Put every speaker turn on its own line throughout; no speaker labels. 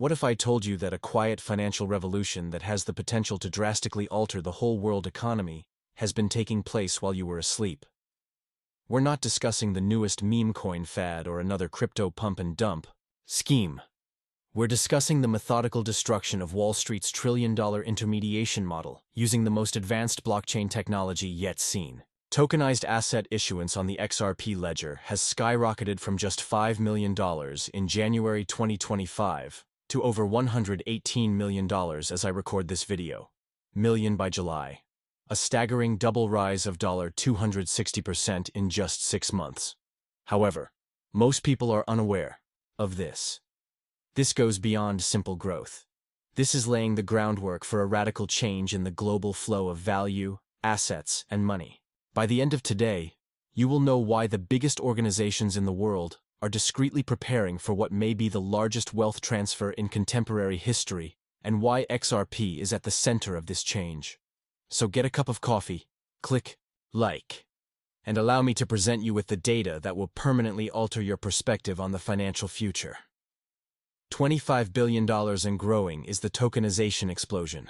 What if I told you that a quiet financial revolution that has the potential to drastically alter the whole world economy has been taking place while you were asleep? We're not discussing the newest meme coin fad or another crypto pump and dump scheme. We're discussing the methodical destruction of Wall Street's trillion-dollar intermediation model using the most advanced blockchain technology yet seen. Tokenized asset issuance on the XRP ledger has skyrocketed from just $5 million in January 2025 to over $118 million as I record this video. Million by July. A staggering double rise of 260% in just 6 months. However, most people are unaware of this. This goes beyond simple growth. This is laying the groundwork for a radical change in the global flow of value, assets, and money. By the end of today, you will know why the biggest organizations in the world are discreetly preparing for what may be the largest wealth transfer in contemporary history, and why XRP is at the center of this change. So get a cup of coffee, click like, and allow me to present you with the data that will permanently alter your perspective on the financial future. $25 billion and growing is the tokenization explosion.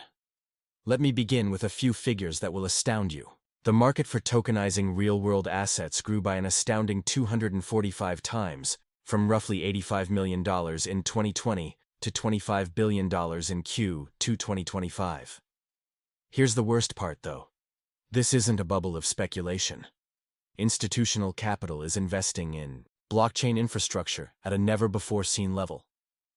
Let me begin with a few figures that will astound you. The market for tokenizing real-world assets grew by an astounding 245 times, from roughly $85 million in 2020 to $25 billion in Q2 2025. Here's the worst part, though. This isn't a bubble of speculation. Institutional capital is investing in blockchain infrastructure at a never-before-seen level.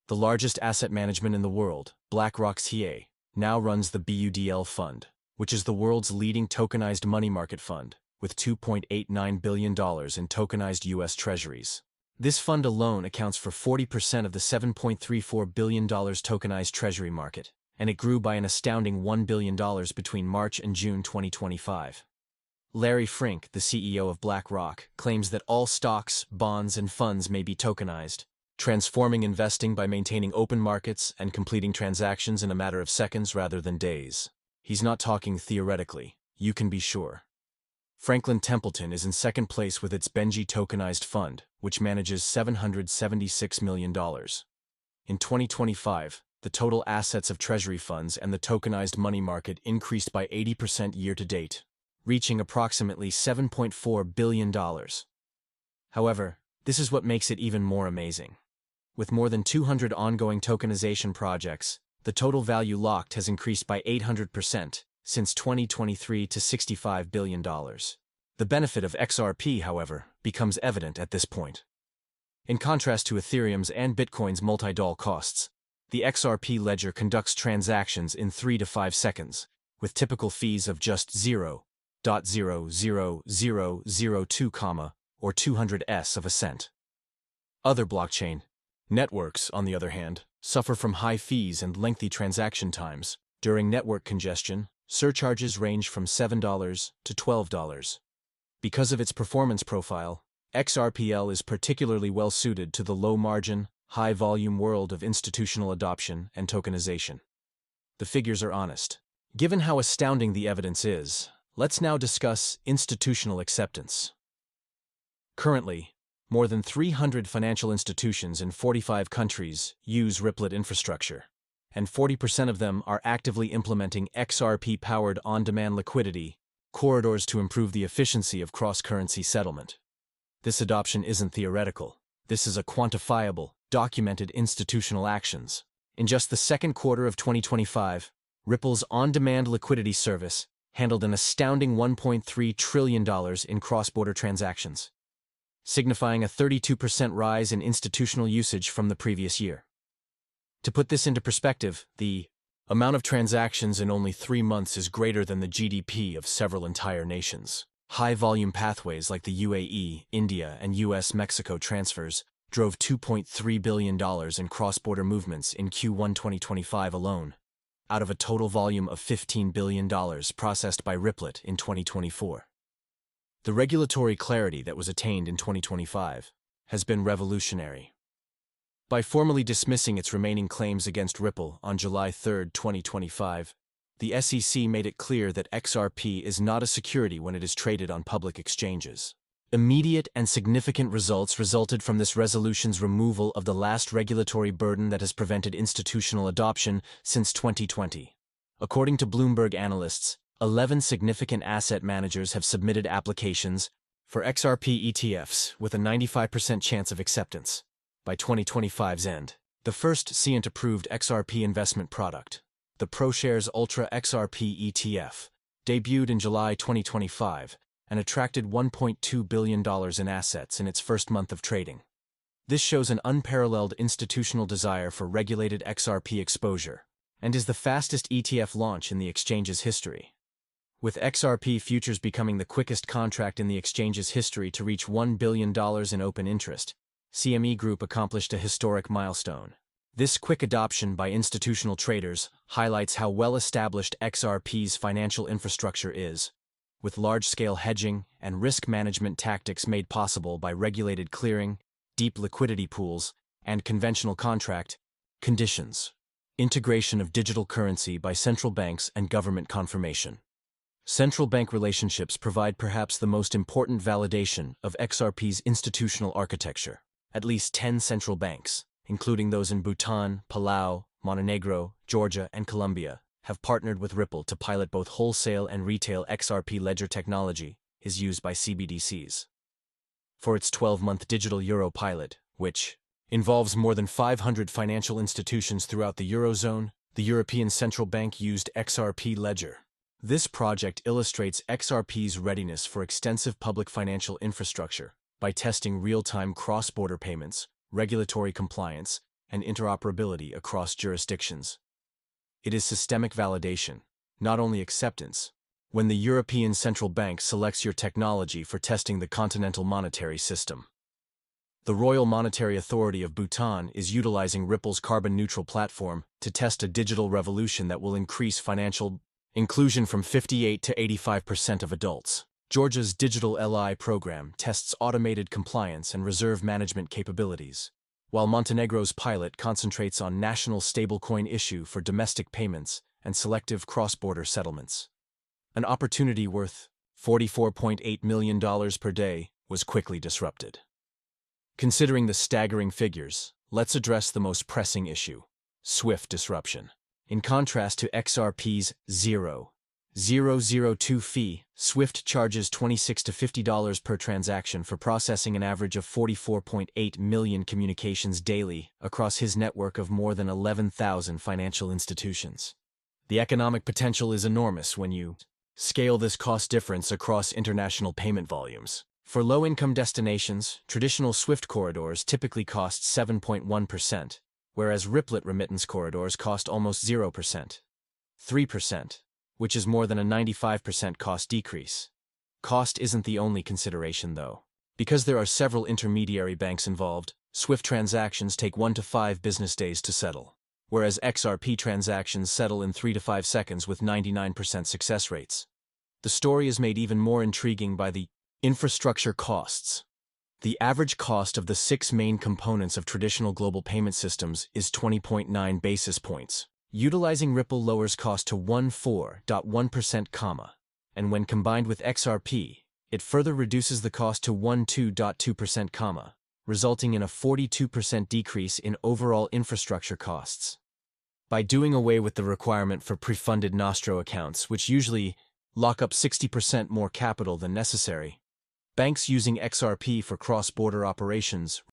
The largest asset management in the world, BlackRock TA, now runs the BUDL fund, which is the world's leading tokenized money market fund, with $2.89 billion in tokenized U.S. treasuries. This fund alone accounts for 40% of the $7.34 billion tokenized treasury market, and it grew by an astounding $1 billion between March and June 2025. Larry Fink, the CEO of BlackRock, claims that all stocks, bonds, and funds may be tokenized, transforming investing by maintaining open markets and completing transactions in a matter of seconds rather than days. He's not talking theoretically, you can be sure. Franklin Templeton is in second place with its Benji tokenized fund, which manages $776 million. In 2025, the total assets of treasury funds and the tokenized money market increased by 80% year-to-date, reaching approximately $7.4 billion. However, this is what makes it even more amazing. With more than 200 ongoing tokenization projects, the total value locked has increased by 800% since 2023 to $65 billion. The benefit of XRP, however, becomes evident at this point. In contrast to Ethereum's and Bitcoin's multi-dollar costs, the XRP ledger conducts transactions in 3 to 5 seconds, with typical fees of just 0.00002, or 200s of a cent. Other blockchain networks, on the other hand, suffer from high fees and lengthy transaction times. During network congestion, surcharges range from $7 to $12. Because of its performance profile, XRPL is particularly well-suited to the low-margin, high-volume world of institutional adoption and tokenization. The figures are honest. Given how astounding the evidence is, let's now discuss institutional acceptance. Currently, more than 300 financial institutions in 45 countries use Ripple infrastructure, and 40% of them are actively implementing XRP-powered on-demand liquidity corridors to improve the efficiency of cross-currency settlement. This adoption isn't theoretical. This is a quantifiable, documented institutional actions. In just the second quarter of 2025, Ripple's on-demand liquidity service handled an astounding $1.3 trillion in cross-border transactions, signifying a 32% rise in institutional usage from the previous year. To put this into perspective, the amount of transactions in only 3 months is greater than the GDP of several entire nations. High-volume pathways like the UAE, India, and US-Mexico transfers drove $2.3 billion in cross-border movements in Q1 2025 alone, out of a total volume of $15 billion processed by Ripple in 2024. The regulatory clarity that was attained in 2025 has been revolutionary. By formally dismissing its remaining claims against Ripple on July 3, 2025, the SEC made it clear that XRP is not a security when it is traded on public exchanges. Immediate and significant results resulted from this resolution's removal of the last regulatory burden that has prevented institutional adoption since 2020. According to Bloomberg analysts, 11 significant asset managers have submitted applications for XRP ETFs with a 95% chance of acceptance by 2025's end. The first CENT-approved XRP investment product, the ProShares Ultra XRP ETF, debuted in July 2025 and attracted $1.2 billion in assets in its first month of trading. This shows an unparalleled institutional desire for regulated XRP exposure and is the fastest ETF launch in the exchange's history. With XRP futures becoming the quickest contract in the exchange's history to reach $1 billion in open interest, CME Group accomplished a historic milestone. This quick adoption by institutional traders highlights how well-established XRP's financial infrastructure is, with large-scale hedging and risk management tactics made possible by regulated clearing, deep liquidity pools, and conventional contract conditions. Integration of digital currency by central banks and government confirmation. Central bank relationships provide perhaps the most important validation of XRP's institutional architecture. At least 10 central banks, including those in Bhutan, Palau, Montenegro, Georgia, and Colombia, have partnered with Ripple to pilot both wholesale and retail XRP ledger technology is used by CBDCs. For its 12-month digital euro pilot, which involves more than 500 financial institutions throughout the Eurozone, the European Central Bank used XRP Ledger. This project illustrates XRP's readiness for extensive public financial infrastructure by testing real-time cross-border payments, regulatory compliance, and interoperability across jurisdictions. It is systemic validation, not only acceptance, when the European Central Bank selects your technology for testing the continental monetary system. The Royal Monetary Authority of Bhutan is utilizing Ripple's carbon-neutral platform to test a digital revolution that will increase financial inclusion from 58% to 85% of adults. Georgia's Digital LI program tests automated compliance and reserve management capabilities, while Montenegro's pilot concentrates on national stablecoin issue for domestic payments and selective cross-border settlements. An opportunity worth $44.8 million per day was quickly disrupted. Considering the staggering figures, let's address the most pressing issue: SWIFT disruption. In contrast to XRP's 0.002 fee, SWIFT charges $26 to $50 per transaction for processing an average of 44.8 million communications daily across his network of more than 11,000 financial institutions. The economic potential is enormous when you scale this cost difference across international payment volumes. For low-income destinations, traditional SWIFT corridors typically cost 7.1%, whereas Ripplet remittance corridors cost almost 0%, 3%. Which is more than a 95% cost decrease. Cost isn't the only consideration, though. Because there are several intermediary banks involved, SWIFT transactions take 1 to 5 business days to settle, whereas XRP transactions settle in 3 to 5 seconds with 99% success rates. The story is made even more intriguing by the infrastructure costs. The average cost of the 6 main components of traditional global payment systems is 20.9 basis points. Utilizing Ripple lowers cost to 14.1%, and when combined with XRP, it further reduces the cost to 12.2%, resulting in a 42% decrease in overall infrastructure costs. By doing away with the requirement for pre-funded Nostro accounts, which usually lock up 60% more capital than necessary, banks using XRP for cross-border operations